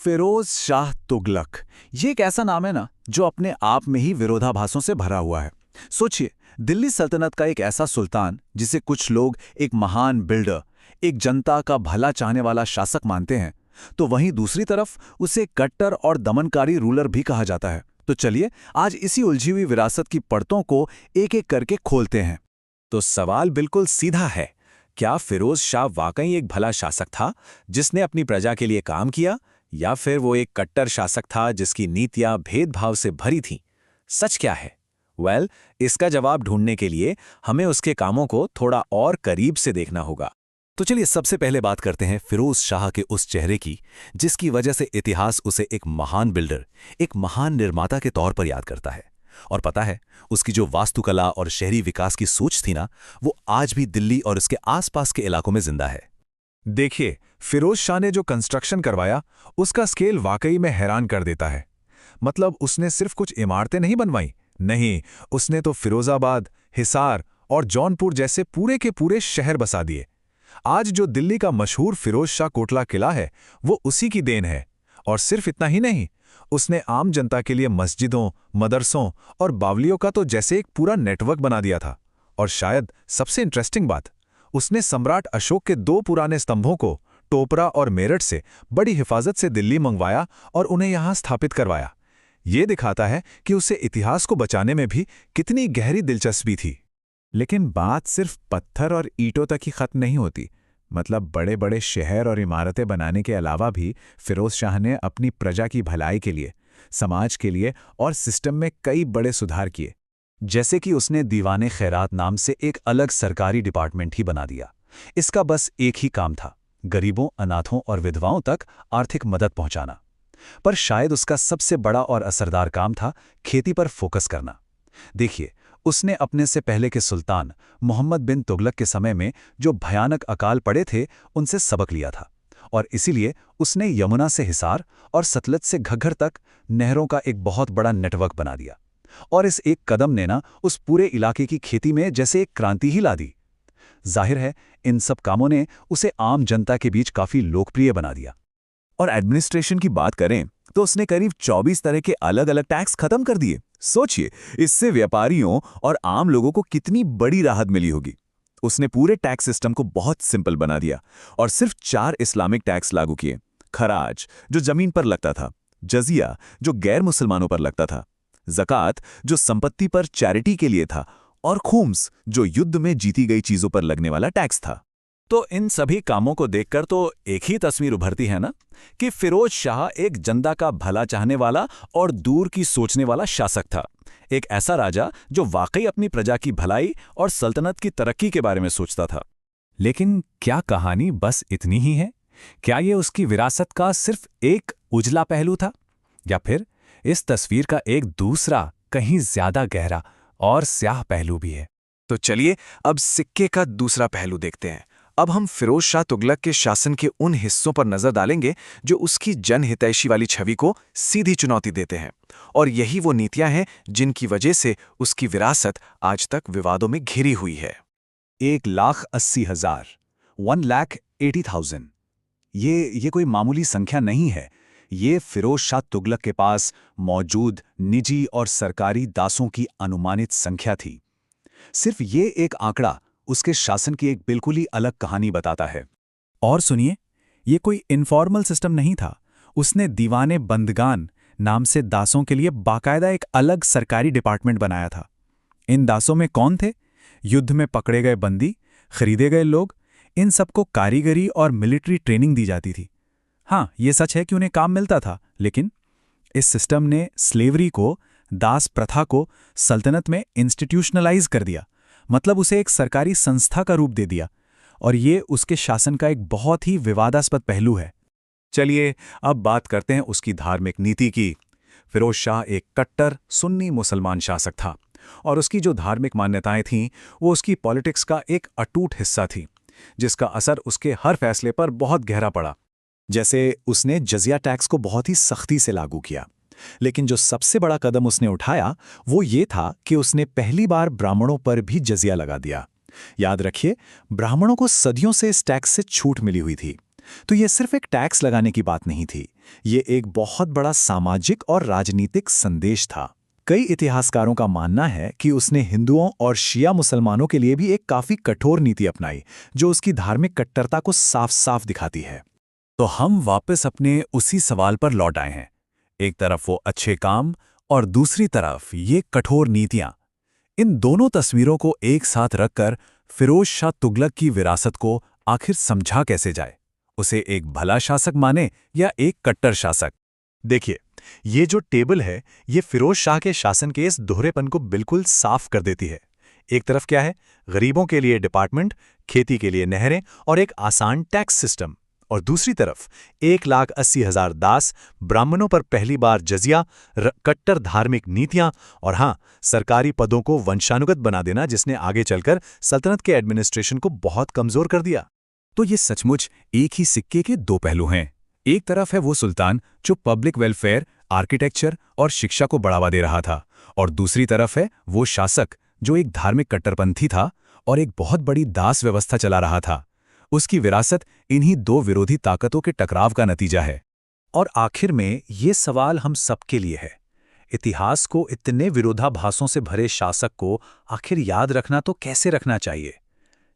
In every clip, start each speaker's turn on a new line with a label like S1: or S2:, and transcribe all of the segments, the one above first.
S1: फिरोज शाह तुगलक, ये एक ऐसा नाम है ना जो अपने आप में ही विरोधाभासों से भरा हुआ है। सोचिए, दिल्ली सल्तनत का एक ऐसा सुल्तान जिसे कुछ लोग एक महान बिल्डर, एक जनता का भला चाहने वाला शासक मानते हैं, तो वहीं दूसरी तरफ उसे कट्टर और दमनकारी रूलर भी कहा जाता है। तो चलिए आज इसी उलझी हुई विरासत की परतों को एक एक करके खोलते हैं।
S2: तो सवाल बिल्कुल सीधा है, क्या फिरोज शाह वाकई एक भला शासक था जिसने अपनी प्रजा के लिए काम किया, या फिर वो एक कट्टर शासक था जिसकी नीतियां भेदभाव से भरी थीं? सच क्या है? इसका जवाब ढूंढने के लिए हमें उसके कामों को थोड़ा और करीब से देखना होगा।
S3: तो चलिए सबसे पहले बात करते हैं फिरोज शाह के उस चेहरे की जिसकी वजह से इतिहास उसे एक महान बिल्डर, एक महान निर्माता के तौर पर याद करता है। और पता है, उसकी जो वास्तुकला और शहरी विकास की सोच थी ना, वो आज भी दिल्ली और उसके आसपास के इलाकों में जिंदा है।
S4: देखिए, फिरोज शाह ने जो कंस्ट्रक्शन करवाया, उसका स्केल वाकई में हैरान कर देता है। मतलब उसने सिर्फ कुछ इमारतें नहीं बनवाई, नहीं, उसने तो फिरोजाबाद, हिसार और जौनपुर जैसे पूरे के पूरे शहर बसा दिए। आज जो दिल्ली का मशहूर फिरोज शाह कोटला किला है, वो उसी की देन है। और सिर्फ इतना ही नहीं, उसने आम जनता के लिए मस्जिदों, मदरसों और बावलियों का तो जैसे एक पूरा नेटवर्क बना दिया था। और शायद सबसे इंटरेस्टिंग बात, उसने सम्राट अशोक के 2 पुराने स्तंभों को टोपरा और मेरठ से बड़ी हिफाजत से दिल्ली मंगवाया और उन्हें यहां स्थापित करवाया। ये दिखाता है कि उसे इतिहास को बचाने में भी कितनी गहरी दिलचस्पी थी।
S5: लेकिन बात सिर्फ पत्थर और ईंटों तक ही खत्म नहीं होती। मतलब बड़े बड़े शहर और इमारतें बनाने के अलावा भी फिरोज शाह ने अपनी प्रजा की भलाई के लिए, समाज के लिए और सिस्टम में कई बड़े सुधार किए।
S3: जैसे कि उसने दीवाने खैरात नाम से एक अलग सरकारी डिपार्टमेंट ही बना दिया। इसका बस एक ही काम था, गरीबों, अनाथों और विधवाओं तक आर्थिक मदद पहुंचाना। पर शायद उसका सबसे बड़ा और असरदार काम था खेती पर फोकस करना। देखिए, उसने अपने से पहले के सुल्तान मोहम्मद बिन तुगलक के समय में जो भयानक अकाल पड़े थे, उनसे सबक लिया था। और इसीलिए उसने यमुना से हिसार और सतलज से घग्गर तक नहरों का एक बहुत बड़ा नेटवर्क बना दिया। और इस एक कदम ने ना उस पूरे इलाके की खेती में जैसे एक क्रांति ही ला दी। जाहिर है, इन सब कामों ने उसे आम जनता के बीच काफी लोकप्रिय बना दिया।
S2: और एडमिनिस्ट्रेशन की बात करें तो उसने करीब 24 तरह के अलग अलग टैक्स खत्म कर दिए। सोचिए, इससे व्यापारियों और आम लोगों को कितनी बड़ी राहत मिली होगी। उसने पूरे टैक्स सिस्टम को बहुत सिंपल बना दिया और सिर्फ 4 इस्लामिक टैक्स लागू किए। खराज, जो जमीन पर लगता था, जजिया, जो गैर मुसलमानों पर लगता था, ज़कात, जो संपत्ति पर चैरिटी के लिए था, और खुम्स, जो युद्ध में जीती गई चीजों पर लगने वाला टैक्स था।
S3: तो इन सभी कामों को देखकर तो एक ही तस्वीर उभरती है ना, कि फिरोज शाह एक जनता का भला चाहने वाला और दूर की सोचने वाला शासक था। एक ऐसा राजा जो वाकई अपनी प्रजा की भलाई और सल्तनत की तरक्की के बारे में सोचता था।
S5: लेकिन क्या कहानी बस इतनी ही है? क्या ये उसकी विरासत का सिर्फ एक उजला पहलू था, या फिर इस तस्वीर का एक दूसरा, कहीं ज्यादा गहरा और स्याह पहलू भी है?
S4: तो चलिए अब सिक्के का दूसरा पहलू देखते हैं। अब हम फिरोज शाह तुगलक के शासन के उन हिस्सों पर नजर डालेंगे जो उसकी जनहितैषी वाली छवि को सीधी चुनौती देते हैं। और यही वो नीतियां हैं जिनकी वजह से उसकी विरासत आज तक विवादों में घिरी हुई है।
S3: 1,80,000, 1,80,000, ये कोई मामूली संख्या नहीं है। ये फिरोज शाह तुगलक के पास मौजूद निजी और सरकारी दासों की अनुमानित संख्या थी। सिर्फ ये एक आंकड़ा उसके शासन की एक बिल्कुल ही अलग कहानी बताता है।
S5: और सुनिए, ये कोई इनफॉर्मल सिस्टम नहीं था। उसने दीवाने बंदगान नाम से दासों के लिए बाकायदा एक अलग सरकारी डिपार्टमेंट बनाया था। इन दासों में कौन थे? युद्ध में पकड़े गए बंदी, खरीदे गए लोग, इन सबको कारीगरी और मिलिट्री ट्रेनिंग दी जाती थी। हाँ, ये सच है कि उन्हें काम मिलता था, लेकिन इस सिस्टम ने स्लेवरी को, दास प्रथा को सल्तनत में इंस्टीट्यूशनलाइज कर दिया। मतलब उसे एक सरकारी संस्था का रूप दे दिया। और ये उसके शासन का एक बहुत ही विवादास्पद पहलू है।
S3: चलिए अब बात करते हैं उसकी धार्मिक नीति की। फिरोज शाह एक कट्टर सुन्नी मुसलमान शासक था और उसकी जो धार्मिक मान्यताएं थीं वो उसकी पॉलिटिक्स का एक अटूट हिस्सा थी, जिसका असर उसके हर फैसले पर बहुत गहरा पड़ा। जैसे उसने जजिया टैक्स को बहुत ही सख्ती से लागू किया, लेकिन जो सबसे बड़ा कदम उसने उठाया वो ये था कि उसने पहली बार ब्राह्मणों पर भी जजिया लगा दिया। याद रखिए, ब्राह्मणों को सदियों से इस टैक्स से छूट मिली हुई थी, तो ये सिर्फ एक टैक्स लगाने की बात नहीं थी, ये एक बहुत बड़ा सामाजिक और राजनीतिक संदेश था। कई इतिहासकारों का मानना है कि उसने हिंदुओं और शिया मुसलमानों के लिए भी एक काफी कठोर नीति अपनाई, जो उसकी धार्मिक कट्टरता को साफ साफ दिखाती है। तो हम वापस अपने उसी सवाल पर लौट आए हैं। एक तरफ वो अच्छे काम और दूसरी तरफ ये कठोर नीतियां। इन दोनों तस्वीरों को एक साथ रखकर फिरोज शाह तुगलक की विरासत को आखिर समझा कैसे जाए? उसे एक भला शासक माने या एक कट्टर शासक? देखिए, ये जो टेबल है, ये फिरोज शाह के शासन के इस दोहरेपन को बिल्कुल साफ कर देती है। एक तरफ क्या है? गरीबों के लिए डिपार्टमेंट, खेती के लिए नहरें और एक आसान टैक्स सिस्टम। और दूसरी तरफ 1,80,000 दास, ब्राह्मणों पर पहली बार जजिया, कट्टर धार्मिक नीतियां और हाँ, सरकारी पदों को वंशानुगत बना देना, जिसने आगे चलकर सल्तनत के एडमिनिस्ट्रेशन को बहुत कमजोर कर दिया।
S2: तो ये सचमुच एक ही सिक्के के दो पहलू हैं। एक तरफ है वो सुल्तान जो पब्लिक वेलफेयर, आर्किटेक्चर और शिक्षा को बढ़ावा दे रहा था, और दूसरी तरफ है वो शासक जो एक धार्मिक कट्टरपंथी था और एक बहुत बड़ी दास व्यवस्था चला रहा था। उसकी विरासत इन्हीं दो विरोधी ताकतों के टकराव का नतीजा है।
S3: और आखिर में ये सवाल हम सबके लिए है, इतिहास को इतने विरोधाभासों से भरे शासक को आखिर याद रखना तो कैसे रखना चाहिए?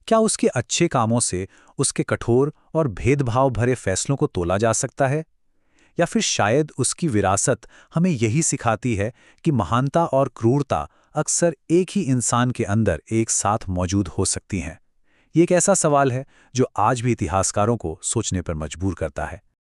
S3: क्या उसके अच्छे कामों से उसके कठोर और भेदभाव भरे फैसलों को तोला जा सकता है? या फिर शायद उसकी विरासत हमें यही सिखाती है कि महानता और क्रूरता अक्सर एक ही इंसान के अंदर एक साथ मौजूद हो सकती हैं? ये एक ऐसा सवाल है जो आज भी इतिहासकारों को सोचने पर मजबूर करता है।